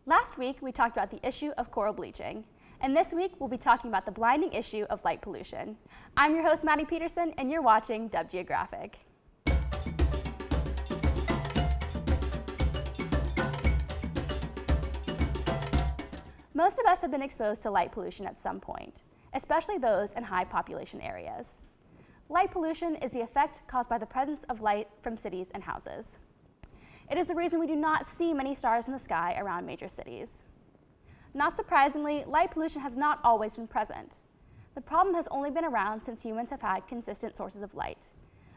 Last week, we talked about the issue of coral bleaching, and this week, we'll be talking about the blinding issue of light pollution. I'm your host, Maddie Peterson, and you're watching Geographic. Most of us have been exposed to light pollution at some point, especially those in high population areas. Light pollution is the effect caused by the presence of light from cities and houses. It is the reason we do not see many stars in the sky around major cities. Not surprisingly, light pollution has not always been present. The problem has only been around since humans have had consistent sources of light.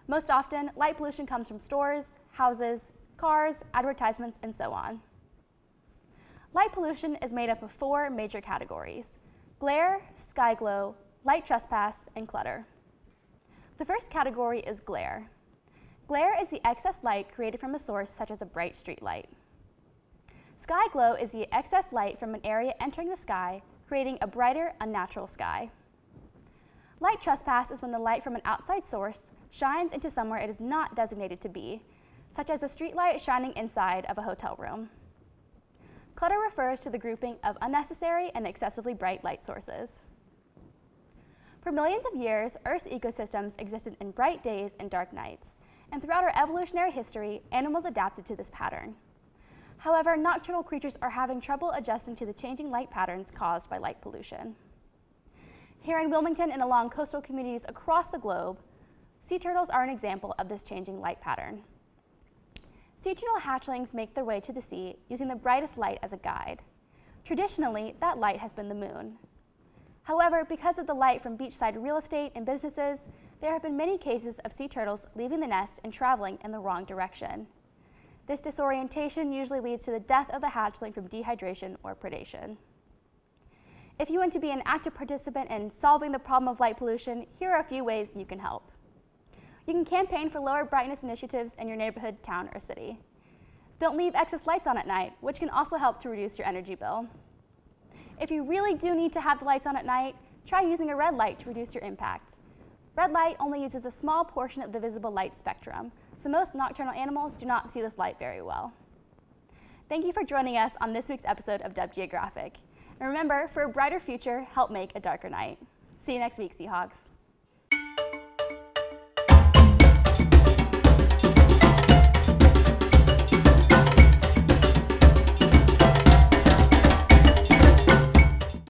Most often, light pollution comes from stores, houses, cars, advertisements, and so on. Light pollution is made up of four major categories: glare, sky glow, light trespass, and clutter. The first category is glare. Glare is the excess light created from a source such as a bright street light. Sky glow is the excess light from an area entering the sky, creating a brighter, unnatural sky. Light trespass is when the light from an outside source shines into somewhere it is not designated to be, such as a street light shining inside of a hotel room. Clutter refers to the grouping of unnecessary and excessively bright light sources. For millions of years, Earth's ecosystems existed in bright days and dark nights, and throughout our evolutionary history, animals adapted to this pattern. However, nocturnal creatures are having trouble adjusting to the changing light patterns caused by light pollution. Here in Wilmington and along coastal communities across the globe, sea turtles are an example of this changing light pattern. Sea turtle hatchlings make their way to the sea using the brightest light as a guide. Traditionally, that light has been the moon. However, because of the light from beachside real estate and businesses, there have been many cases of sea turtles leaving the nest and traveling in the wrong direction. This disorientation usually leads to the death of the hatchling from dehydration or predation. If you want to be an active participant in solving the problem of light pollution, here are a few ways you can help. You can campaign for lower brightness initiatives in your neighborhood, town, or city. Don't leave excess lights on at night, which can also help to reduce your energy bill. If you really do need to have the lights on at night, try using a red light to reduce your impact. Red light only uses a small portion of the visible light spectrum, so most nocturnal animals do not see this light very well. Thank you for joining us on this week's episode of Geographic. And remember, for a brighter future, help make a darker night. See you next week, Seahawks.